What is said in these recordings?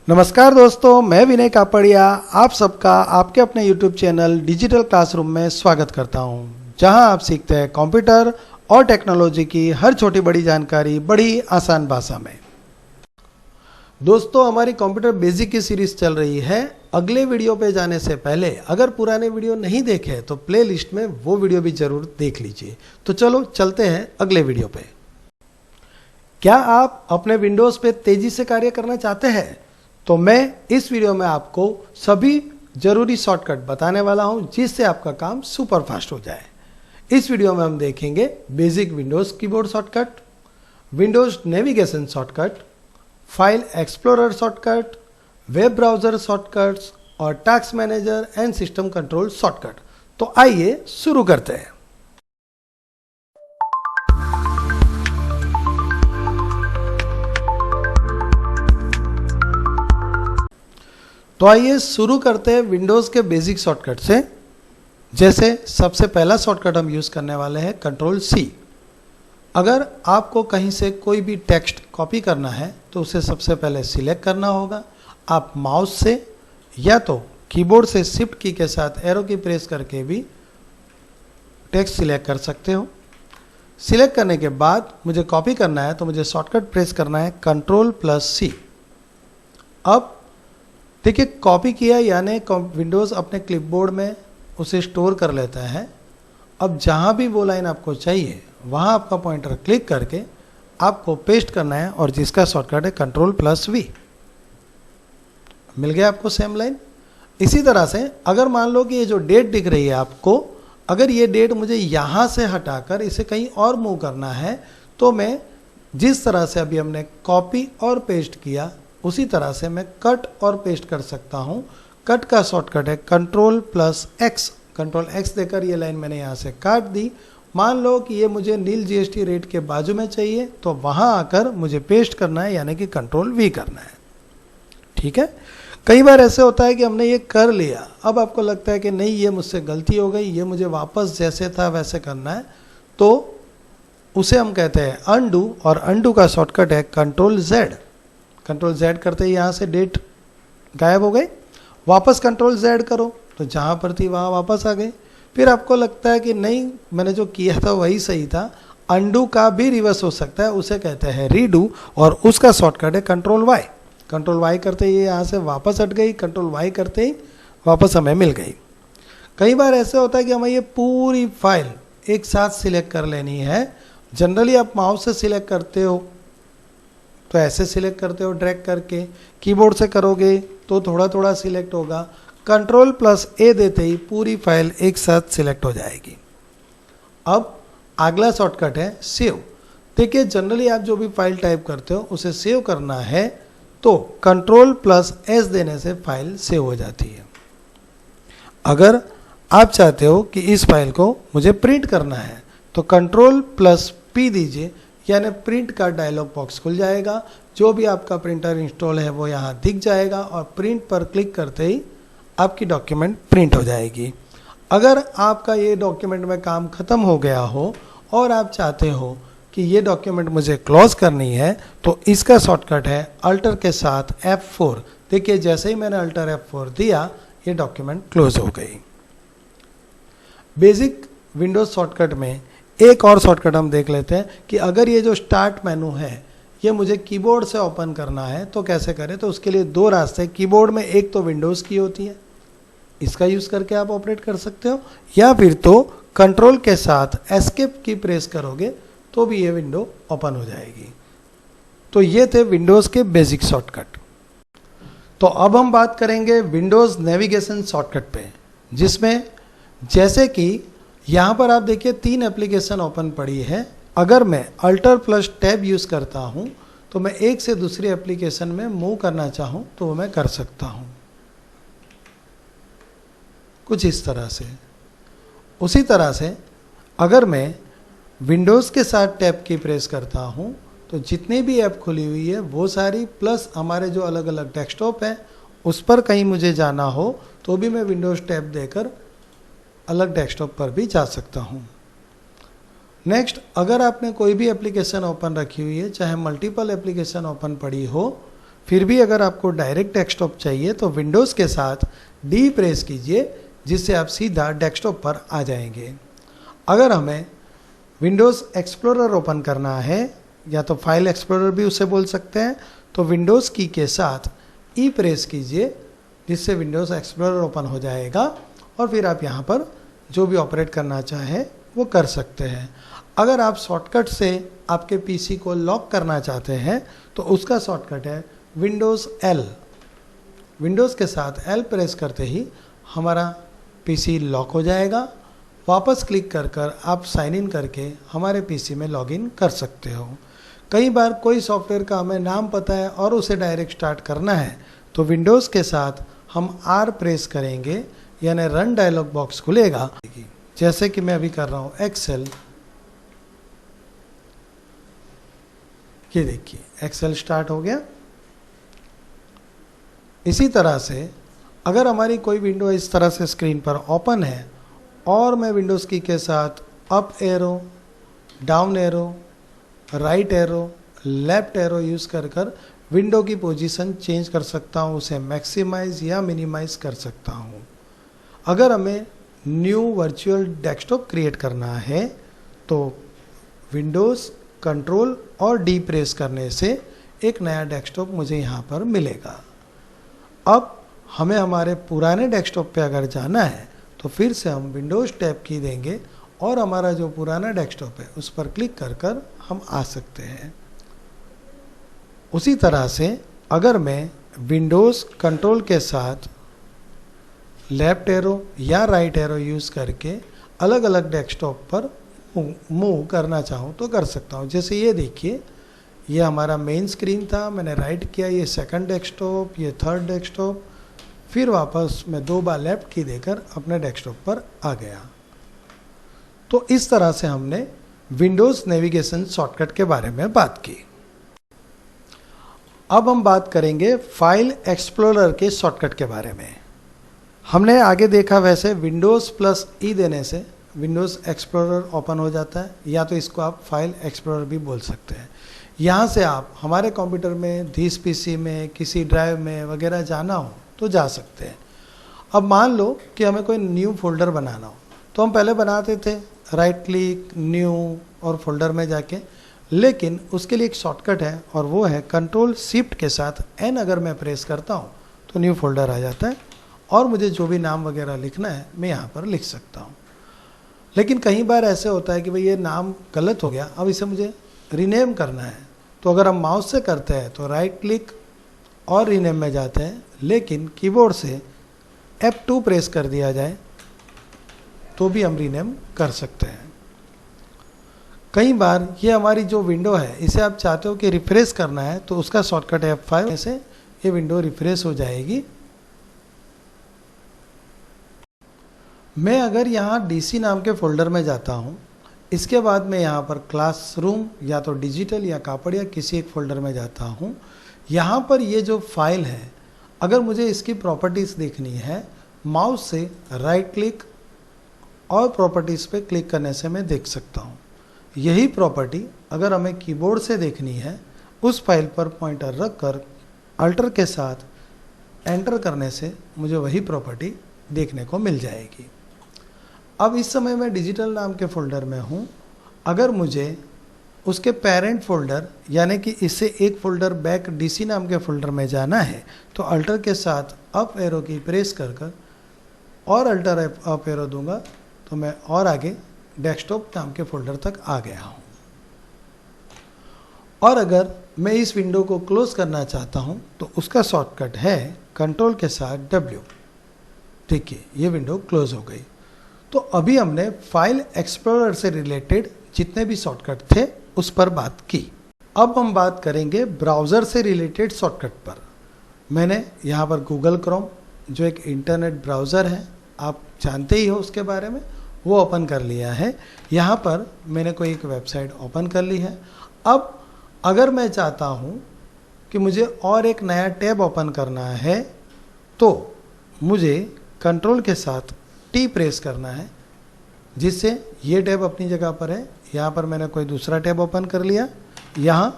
नमस्कार दोस्तों, मैं विनय कापड़िया आप सबका आपके अपने YouTube चैनल डिजिटल क्लासरूम में स्वागत करता हूं, जहां आप सीखते हैं कंप्यूटर और टेक्नोलॉजी की हर छोटी बड़ी जानकारी बड़ी आसान भाषा में। दोस्तों, हमारी कंप्यूटर बेसिक की सीरीज चल रही है। अगले वीडियो पे जाने से पहले अगर पुराने वीडियो नहीं देखे तो प्ले लिस्ट में वो वीडियो भी जरूर देख लीजिए। तो चलो चलते हैं अगले वीडियो पे। क्या आप अपने विंडोज़ पे तेजी से कार्य करना चाहते हैं? तो मैं इस वीडियो में आपको सभी जरूरी शॉर्टकट बताने वाला हूं, जिससे आपका काम सुपर फास्ट हो जाए। इस वीडियो में हम देखेंगे basic Windows keyboard shortcut, Windows navigation shortcut, file explorer shortcut, web browser shortcuts और task manager and system control shortcut. तो आइए शुरू करते हैं। तो आइए शुरू करते हैं विंडोज़ के बेसिक शॉर्टकट से। जैसे सबसे पहला शॉर्टकट हम यूज़ करने वाले हैं कंट्रोल सी। अगर आपको कहीं से कोई भी टेक्स्ट कॉपी करना है तो उसे सबसे पहले सिलेक्ट करना होगा। आप माउस से या तो कीबोर्ड से शिफ्ट की के साथ एरो की प्रेस करके भी टेक्स्ट सिलेक्ट कर सकते हो। सिलेक्ट करने के बाद मुझे कॉपी करना है तो मुझे शॉर्टकट प्रेस करना है कंट्रोल प्लस सी। अब देखिए, कॉपी किया यानी विंडोज़ अपने क्लिपबोर्ड में उसे स्टोर कर लेता है। अब जहाँ भी वो लाइन आपको चाहिए वहाँ आपका पॉइंटर क्लिक करके आपको पेस्ट करना है, और जिसका शॉर्टकट है कंट्रोल प्लस वी। मिल गया आपको सेम लाइन। इसी तरह से अगर मान लो कि ये जो डेट दिख रही है आपको, अगर ये डेट मुझे यहाँ से हटाकर इसे कहीं और मूव करना है तो मैं जिस तरह से अभी हमने कॉपी और पेस्ट किया उसी तरह से मैं कट और पेस्ट कर सकता हूँ। कट का शॉर्टकट है control plus x. Control x देकर ये लाइन मैंने यहाँ से काट दी। मान लो कि ये मुझे नील जीएसटी रेट के बाजू में चाहिए तो वहाँ आकर मुझे पेस्ट करना है, यानी कि कंट्रोल वी करना है। ठीक है। कई बार ऐसे होता है कि हमने ये कर लिया, अब आपको लगता है कि नहीं ये मुझसे गलती हो गई, ये मुझे वापस जैसे था वैसे करना है, तो उसे हम कहते हैं अनडू, और अनडू का शॉर्टकट है कंट्रोल जेड। कंट्रोल जेड करते ही यहाँ से डेट गायब हो गई। वापस कंट्रोल जेड करो तो जहाँ पर थी वहाँ वापस आ गई। फिर आपको लगता है कि नहीं मैंने जो किया था वही सही था, अनडू का भी रिवर्स हो सकता है, उसे कहते हैं रीडू, और उसका शॉर्टकट है कंट्रोल वाई। कंट्रोल वाई करते ही यहाँ से वापस हट गई, कंट्रोल वाई करते ही वापस हमें मिल गई। कई बार ऐसे होता है कि हमें ये पूरी फाइल एक साथ सिलेक्ट कर लेनी है। जनरली आप माउस से सिलेक्ट करते हो तो ऐसे सिलेक्ट करते हो ड्रैग करके, कीबोर्ड से करोगे तो थोड़ा थोड़ा सिलेक्ट होगा। कंट्रोल प्लस ए देते ही पूरी फाइल एक साथ सिलेक्ट हो जाएगी। अब अगला शॉर्टकट है सेव। देखिए, जनरली आप जो भी फाइल टाइप करते हो उसे सेव करना है तो कंट्रोल प्लस एस देने से फाइल सेव हो जाती है। अगर आप चाहते हो कि इस फाइल को मुझे प्रिंट करना है तो कंट्रोल प्लस पी दीजिए, यानी प्रिंट का डायलॉग बॉक्स खुल जाएगा। जो भी आपका प्रिंटर इंस्टॉल है वो यहाँ दिख जाएगा, और प्रिंट पर क्लिक करते ही आपकी डॉक्यूमेंट प्रिंट हो जाएगी। अगर आपका ये डॉक्यूमेंट में काम ख़त्म हो गया हो और आप चाहते हो कि ये डॉक्यूमेंट मुझे क्लोज करनी है तो इसका शॉर्टकट है अल्टर के साथ F4। देखिए, जैसे ही मैंने अल्टर F4 दिया ये डॉक्यूमेंट क्लोज हो गई। बेसिक विंडोज़ शॉर्टकट में एक और शॉर्टकट हम देख लेते हैं कि अगर ये जो स्टार्ट मेनू है ये मुझे कीबोर्ड से ओपन करना है तो कैसे करें। तो उसके लिए दो रास्ते। कीबोर्ड में एक तो विंडोज़ की होती है, इसका यूज़ करके आप ऑपरेट कर सकते हो, या फिर तो कंट्रोल के साथ एस्केप की प्रेस करोगे तो भी ये विंडो ओपन हो जाएगी। तो ये थे विंडोज़ के बेसिक शॉर्टकट। तो अब हम बात करेंगे विंडोज़ नेविगेशन शॉर्टकट पे, जिसमें जैसे कि यहाँ पर आप देखिए 3 एप्लीकेशन ओपन पड़ी है। अगर मैं अल्टर प्लस टैब यूज़ करता हूँ तो मैं एक से दूसरी एप्लीकेशन में मूव करना चाहूँ तो वो मैं कर सकता हूँ, कुछ इस तरह से। उसी तरह से अगर मैं विंडोज़ के साथ टैब की प्रेस करता हूँ तो जितनी भी ऐप खुली हुई है वो सारी, प्लस हमारे जो अलग अलग डेस्कटॉप हैं उस पर कहीं मुझे जाना हो तो भी मैं विंडोज़ टैब देकर अलग डेस्कटॉप पर भी जा सकता हूँ। नेक्स्ट, अगर आपने कोई भी एप्लीकेशन ओपन रखी हुई है, चाहे मल्टीपल एप्लीकेशन ओपन पड़ी हो, फिर भी अगर आपको डायरेक्ट डेस्कटॉप चाहिए तो विंडोज़ के साथ डी प्रेस कीजिए, जिससे आप सीधा डेस्कटॉप पर आ जाएंगे। अगर हमें विंडोज़ एक्सप्लोरर ओपन करना है, या तो फाइल एक्सप्लोरर भी उसे बोल सकते हैं, तो विंडोज़ की के साथ ई प्रेस कीजिए, जिससे विंडोज़ एक्सप्लोरर ओपन हो जाएगा और फिर आप यहाँ पर जो भी ऑपरेट करना चाहें वो कर सकते हैं। अगर आप शॉर्टकट से आपके पीसी को लॉक करना चाहते हैं तो उसका शॉर्टकट है विंडोज़ एल। विंडोज़ के साथ एल प्रेस करते ही हमारा पीसी लॉक हो जाएगा। वापस क्लिक कर कर आप साइन इन करके हमारे पीसी में लॉगिन कर सकते हो। कई बार कोई सॉफ्टवेयर का हमें नाम पता है और उसे डायरेक्ट स्टार्ट करना है, तो विंडोज़ के साथ हम आर प्रेस करेंगे, यानी रन डायलॉग बॉक्स खुलेगा। जैसे कि मैं अभी कर रहा हूँ एक्सेल, ये देखिए एक्सेल स्टार्ट हो गया। इसी तरह से अगर हमारी कोई विंडो इस तरह से स्क्रीन पर ओपन है और मैं विंडोज़ की के साथ up arrow, down arrow, right arrow, left arrow use कर कर विंडो की पोजीशन चेंज कर सकता हूँ, उसे मैक्सिमाइज या मिनिमाइज कर सकता हूँ। अगर हमें न्यू वर्चुअल डेस्कटॉप क्रिएट करना है तो विंडोज़ कंट्रोल और डी प्रेस करने से एक नया डेस्कटॉप मुझे यहाँ पर मिलेगा। अब हमें हमारे पुराने डेस्कटॉप पे अगर जाना है तो फिर से हम विंडोज़ टैब की देंगे और हमारा जो पुराना डेस्कटॉप है उस पर क्लिक कर कर हम आ सकते हैं। उसी तरह से अगर मैं विंडोज़ कंट्रोल के साथ लेफ्ट एरो या राइट एरो यूज़ करके अलग अलग डेस्कटॉप पर मूव करना चाहूँ तो कर सकता हूँ। जैसे ये देखिए, ये हमारा मेन स्क्रीन था, मैंने राइट किया, ये सेकंड डेस्कटॉप, ये थर्ड डेस्कटॉप, फिर वापस मैं 2 बार लेफ्ट की देकर अपने डेस्कटॉप पर आ गया। तो इस तरह से हमने विंडोज़ नेविगेशन शॉर्टकट के बारे में बात की। अब हम बात करेंगे फाइल एक्सप्लोरर के शॉर्टकट के बारे में। हमने आगे देखा वैसे विंडोज़ प्लस ई देने से विंडोज़ एक्सप्लोरर ओपन हो जाता है, या तो इसको आप फाइल एक्सप्लोरर भी बोल सकते हैं। यहाँ से आप हमारे कंप्यूटर में, धीस पीसी में, किसी ड्राइव में वगैरह जाना हो तो जा सकते हैं। अब मान लो कि हमें कोई न्यू फोल्डर बनाना हो, तो हम पहले बनाते थे राइट क्लिक, न्यू और फोल्डर में जाके, लेकिन उसके लिए एक शॉर्टकट है और वो है कंट्रोल शिफ्ट के साथ एन अगर मैं प्रेस करता हूँ तो न्यू फोल्डर आ जाता है और मुझे जो भी नाम वगैरह लिखना है मैं यहाँ पर लिख सकता हूँ। लेकिन कई बार ऐसे होता है कि भाई ये नाम गलत हो गया, अब इसे मुझे रीनेम करना है, तो अगर हम माउस से करते हैं तो राइट क्लिक और रीनेम में जाते हैं, लेकिन कीबोर्ड से F2 प्रेस कर दिया जाए तो भी हम रीनेम कर सकते हैं। कई बार ये हमारी जो विंडो है इसे आप चाहते हो कि रिफ्रेश करना है, तो उसका शॉर्टकट है F5 से ये विंडो रिफ्रेश हो जाएगी। मैं अगर यहाँ DC नाम के फोल्डर में जाता हूँ, इसके बाद मैं यहाँ पर क्लासरूम या तो डिजिटल या कापड़ या किसी एक फोल्डर में जाता हूँ। यहाँ पर ये जो फाइल है, अगर मुझे इसकी प्रॉपर्टीज़ देखनी है, माउस से राइट क्लिक और प्रॉपर्टीज़ पे क्लिक करने से मैं देख सकता हूँ। यही प्रॉपर्टी अगर हमें कीबोर्ड से देखनी है, उस फाइल पर पॉइंटर रख कर अल्टर के साथ एंटर करने से मुझे वही प्रॉपर्टी देखने को मिल जाएगी। अब इस समय मैं डिजिटल नाम के फोल्डर में हूँ। अगर मुझे उसके पेरेंट फोल्डर यानी कि इससे एक फोल्डर बैक DC नाम के फोल्डर में जाना है, तो अल्टर के साथ अप एरो की प्रेस कर कर और अल्टर अप एरो दूंगा तो मैं और आगे डेस्कटॉप नाम के फोल्डर तक आ गया हूँ। और अगर मैं इस विंडो को क्लोज करना चाहता हूँ तो उसका शॉर्टकट है कंट्रोल के साथ W। देखिए ये विंडो क्लोज हो गई। तो अभी हमने फाइल एक्सप्लोरर से रिलेटेड जितने भी शॉर्टकट थे उस पर बात की। अब हम बात करेंगे ब्राउज़र से रिलेटेड शॉर्टकट पर। मैंने यहाँ पर गूगल क्रोम जो एक इंटरनेट ब्राउज़र है, आप जानते ही हो उसके बारे में, वो ओपन कर लिया है। यहाँ पर मैंने कोई एक वेबसाइट ओपन कर ली है। अब अगर मैं चाहता हूँ कि मुझे और एक नया टैब ओपन करना है तो मुझे कंट्रोल के साथ T प्रेस करना है, जिससे ये टैब अपनी जगह पर है। यहाँ पर मैंने कोई दूसरा टैब ओपन कर लिया। यहाँ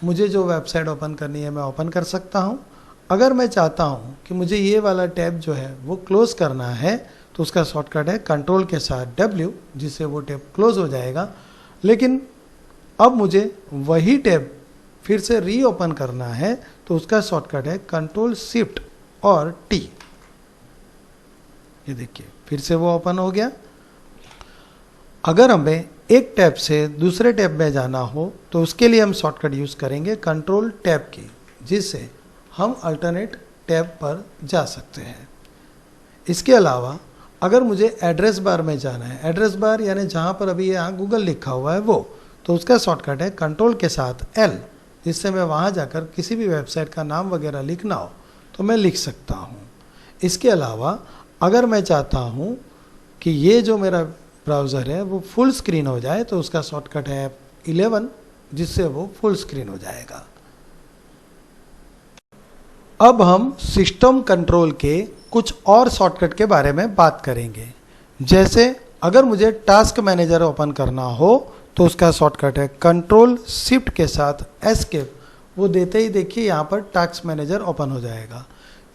मुझे जो वेबसाइट ओपन करनी है मैं ओपन कर सकता हूँ। अगर मैं चाहता हूँ कि मुझे ये वाला टैब जो है वो क्लोज करना है तो उसका शॉर्टकट है कंट्रोल के साथ W, जिससे वो टैब क्लोज हो जाएगा। लेकिन अब मुझे वही टैब फिर से रीओपन करना है तो उसका शॉर्टकट है कंट्रोल शिफ्ट और T। ये देखिए फिर से वो ओपन हो गया। अगर हमें एक टैब से दूसरे टैब में जाना हो तो उसके लिए हम शॉर्टकट यूज़ करेंगे कंट्रोल टैब की, जिससे हम अल्टरनेट टैब पर जा सकते हैं। इसके अलावा अगर मुझे एड्रेस बार में जाना है, एड्रेस बार यानी जहाँ पर अभी यहाँ गूगल लिखा हुआ है वो, तो उसका शॉर्टकट है कंट्रोल के साथ L, जिससे मैं वहाँ जाकर किसी भी वेबसाइट का नाम वगैरह लिखना हो तो मैं लिख सकता हूँ। इसके अलावा अगर मैं चाहता हूँ कि ये जो मेरा ब्राउज़र है वो फुल स्क्रीन हो जाए तो उसका शॉर्टकट है 11, जिससे वो फुल स्क्रीन हो जाएगा। अब हम सिस्टम कंट्रोल के कुछ और शॉर्टकट के बारे में बात करेंगे। जैसे अगर मुझे टास्क मैनेजर ओपन करना हो तो उसका शॉर्टकट है कंट्रोल शिफ्ट के साथ एस्केप। वो देते ही देखिए यहाँ पर टास्क मैनेजर ओपन हो जाएगा,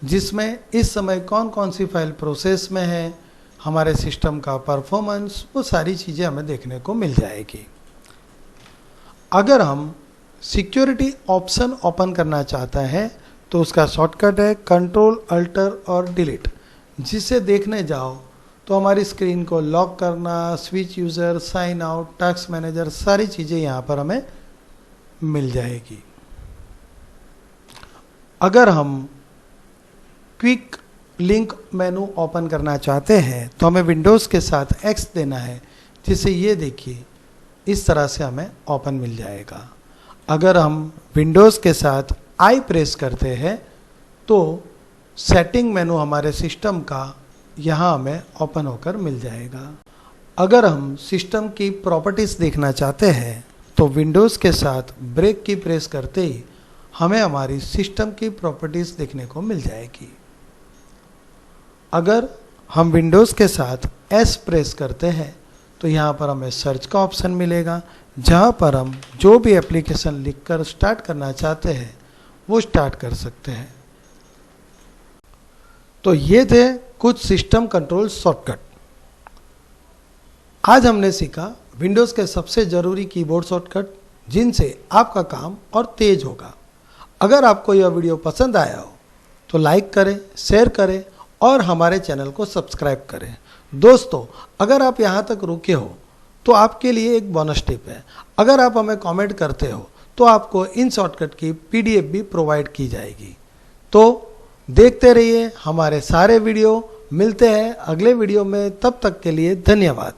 जिसमें इस समय कौन कौन सी फाइल प्रोसेस में है, हमारे सिस्टम का परफॉर्मेंस, वो सारी चीज़ें हमें देखने को मिल जाएगी। अगर हम सिक्योरिटी ऑप्शन ओपन करना चाहते हैं तो उसका शॉर्टकट है कंट्रोल अल्टर और डिलीट, जिससे देखने जाओ तो हमारी स्क्रीन को लॉक करना, switch user, sign out, task manager, सारी चीज़ें यहाँ पर हमें मिल जाएगी। अगर हम क्विक लिंक मेनू ओपन करना चाहते हैं तो हमें विंडोज़ के साथ X देना है, जिससे ये देखिए इस तरह से हमें ओपन मिल जाएगा। अगर हम विंडोज़ के साथ I प्रेस करते हैं तो सेटिंग मेनू हमारे सिस्टम का यहाँ हमें ओपन होकर मिल जाएगा। अगर हम सिस्टम की प्रॉपर्टीज़ देखना चाहते हैं तो विंडोज़ के साथ ब्रेक की प्रेस करते ही हमें हमारी सिस्टम की प्रॉपर्टीज़ देखने को मिल जाएगी। अगर हम विंडोज़ के साथ S प्रेस करते हैं तो यहाँ पर हमें सर्च का ऑप्शन मिलेगा, जहाँ पर हम जो भी एप्लीकेशन लिखकर स्टार्ट करना चाहते हैं वो स्टार्ट कर सकते हैं। तो ये थे कुछ सिस्टम कंट्रोल शॉर्टकट। आज हमने सीखा विंडोज़ के सबसे ज़रूरी कीबोर्ड शॉर्टकट, जिनसे आपका काम और तेज होगा। अगर आपको यह वीडियो पसंद आया हो तो लाइक करें, शेयर करें और हमारे चैनल को सब्सक्राइब करें। दोस्तों, अगर आप यहाँ तक रुके हो तो आपके लिए एक बोनस टिप है। अगर आप हमें कमेंट करते हो तो आपको इन शॉर्टकट की PDF भी प्रोवाइड की जाएगी। तो देखते रहिए हमारे सारे वीडियो। मिलते हैं अगले वीडियो में, तब तक के लिए धन्यवाद।